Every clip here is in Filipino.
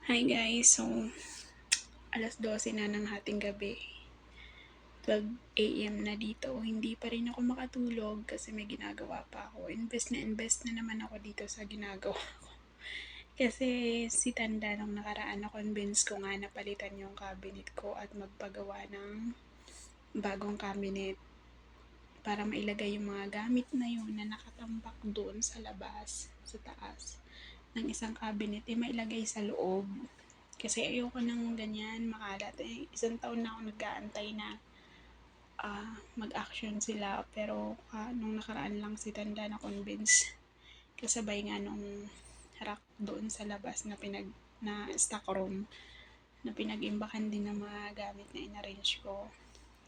Hi guys, so alas 12 na ng hating gabi. 12 AM na dito. Hindi pa rin ako makatulog kasi may ginagawa pa ako. Invest na naman ako dito sa ginagawa ko. Kasi si Tanda nung nakaraan na convince ko nga na palitan yung cabinet ko at magpagawa ng bagong cabinet para mailagay yung mga gamit na yun na nakatambak doon sa labas, sa taas ng isang cabinet, mailagay sa loob. Kasi ayoko nang ganyan makalat. Isang taon na ako nag-aantay na mag-action sila. Pero nung nakaraan lang si Tanda na convince. Kasabay nga nung rack doon sa labas na stock room na pinag-imbakan din ng mga gamit na in-arrange ko.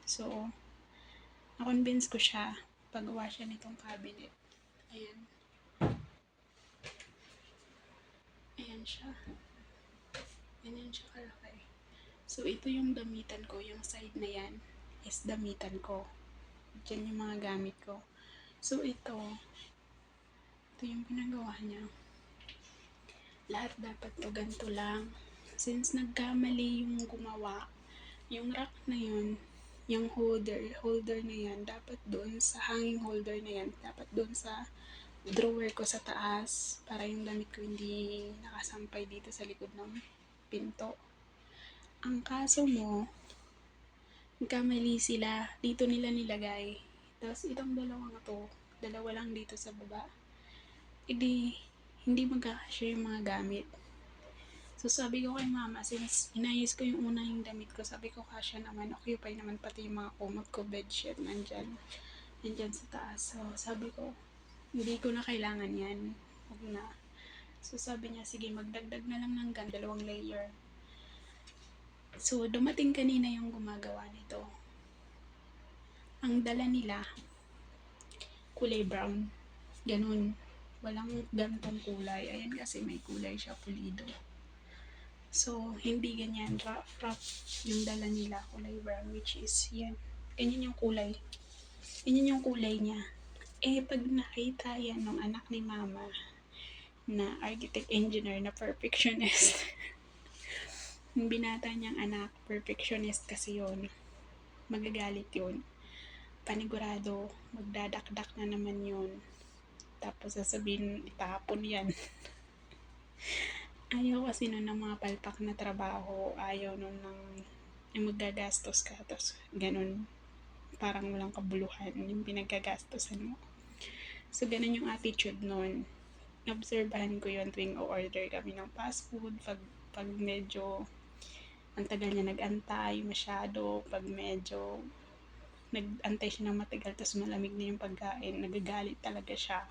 So, na-convince ko siya. Pagawa siya nitong cabinet. Ayan. Ayan siya. Ganyan siya kalaki. So, ito yung damitan ko. Yung side na yan is damitan ko. Diyan yung mga gamit ko. So, ito yung pinagawa niya. Lahat dapat to ganito lang. Since nagkamali yung gumawa, yung rack na yun, yung holder na yan, dapat doon sa hanging holder na yan, dapat doon sa drawer ko sa taas para yung damit ko hindi nakasampay dito sa likod ng pinto. Ang kaso mo, nagkamali sila. Dito nila nilagay. Tapos itong dalawa lang dito sa baba. Hindi magkakasya yung mga gamit. So sabi ko kay mama, since inayos ko yung una yung damit ko, sabi ko kasya naman, occupy naman pati yung mga kumot ko, bedsheet, nandyan sa taas. So sabi ko, hindi ko na kailangan yan. Huwag na. So sabi niya, sige magdagdag na lang ng 2 layer. So dumating kanina yung gumagawa nito. Ang dala nila, kulay brown. Ganun. Walang gantong kulay. Ayan kasi may kulay siya, pulido. So, hindi ganyan. Rough yung dala nila, kulay brown, which is yan. Ganyan yung kulay. Ganyan yung kulay niya. Pag nakita yan ng anak ni mama na architect engineer na perfectionist, yung binata niyang anak, perfectionist kasi yun, magagalit yun. Panigurado, magdadakdak na naman yun. Tapos sasabihin, itapon yan. Ayaw kasi nun ng mga palpak na trabaho. Ayaw nun ng magagastos ka. Tapos ganun, parang walang kabuluhan yung pinagkagastosan mo. So ganun yung attitude nun. Obserbahan ko yun tuwing o-order kami ng fast food. Pag medyo ang tagal niya nag-antay masyado, pag medyo nag-antay siya ng matagal tapos malamig na yung pagkain, nagagalit talaga siya.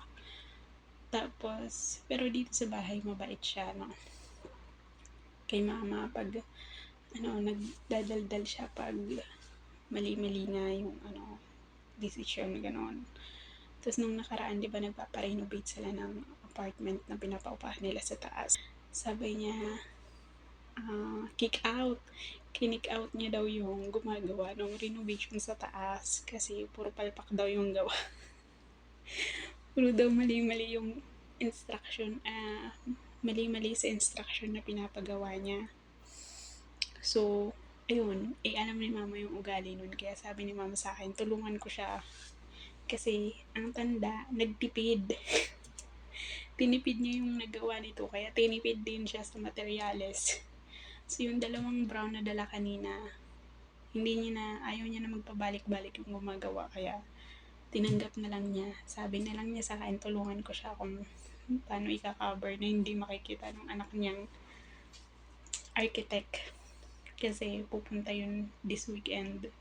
Tapos, pero dito sa bahay mabait siya, no? Kay mama, pag nagdadaldal siya pag mali-mali na yung decision, gano'n. Tapos nung nakaraan, di ba nagpaparenovate sila ng apartment na pinapaupahan nila sa taas. Sabi niya, kick out niya daw yung gumagawa ng renovation sa taas kasi puro palpak daw yung gawa. Puro daw mali-mali yung instruction, mali-mali sa instruction na pinapagawa niya. So, ayun, alam ni mama yung ugali nun. Kaya sabi ni mama sa akin, tulungan ko siya. Kasi, ang Tanda, nagtipid. Tinipid niya yung nagawa nito. Kaya tinipid din siya sa materyales. So, yung 2 brown na dala kanina, ayaw niya na magpabalik-balik yung gumagawa. Kaya, tinanggap na lang niya. Sabi na lang niya sa akin, tulungan ko siya kung paano i-cover na hindi makikita ng anak niyang architect. Kasi pupunta yun this weekend.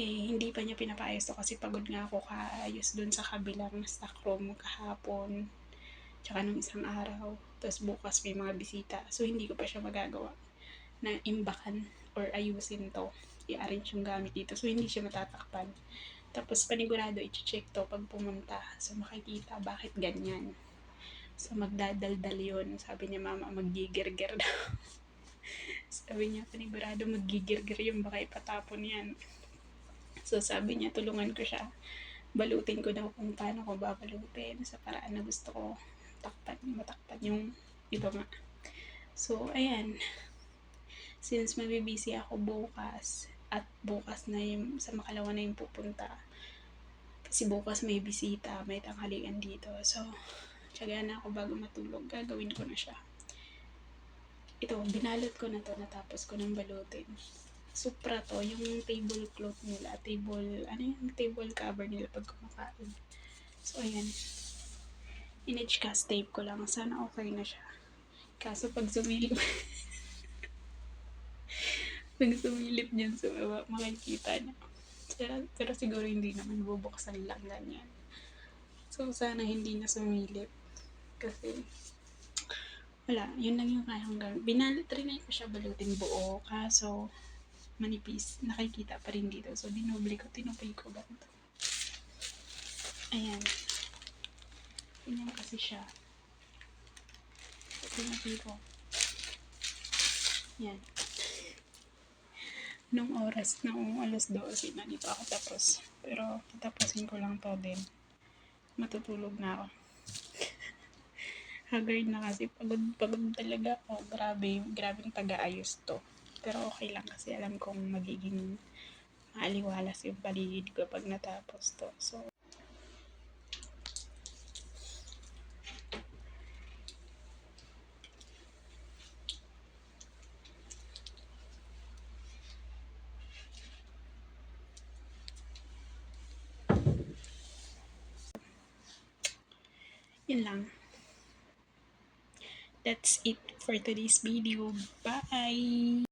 Hindi pa niya pinapaayos to kasi pagod nga ako kaayos dun sa kabilang stock room kahapon. Tsaka nung isang araw. Tapos bukas may mga bisita. So hindi ko pa siya magagawa na imbakan or ayusin to. I-arrange yung gamit dito. So hindi siya matatakpan. Tapos panigurado i-check to pag pumunta. So makikita bakit ganyan. So magdadaldal yun. Sabi niya mama maggigirgir daw. Sabi niya panigurado maggigirgir yung baka ipatapon yan. So sabi niya tulungan ko siya. Balutin ko daw kung paano ko babalutin sa paraan na gusto ko matakpan yung iba nga. So, ayan. Since mabibisi ako bukas, at bukas na yung, sa Makalawa na yung pupunta. Kasi bukas may bisita, may tanghalian dito. So, tiyagaan na ako bago matulog. Gagawin ko na siya. Ito, binalot ko na to, natapos ko ng balutin. Supra to, yung tablecloth nila, table cover nila pag kumakain. So, ayan. In-edgecast tape ko lang. Sana okay na siya. Kaso pag sumilip, pag sumilip dyan sa baba, makikita niya. Pero siguro hindi naman, bubuksan lang ganyan. So, sana hindi na sumilip. Kasi, wala, yun lang yung kaya kong gawin. Trinay ko siya balutin buo, kaso manipis, nakikita pa rin dito. So, tinupay ko ganito. Ayan. Ganyan kasi siya. Tinupay ko. Yan. Nung oras, nung alas 12 na, di pa ako tapos. Pero, tatapusin ko lang to din. Matutulog na ako. Haggard na kasi, pagod talaga ako. Grabing taga-ayos to. Pero okay lang kasi alam kong magiging maaliwalas yung paligid ko pag natapos to. So, yun lang. That's it for today's video. Bye!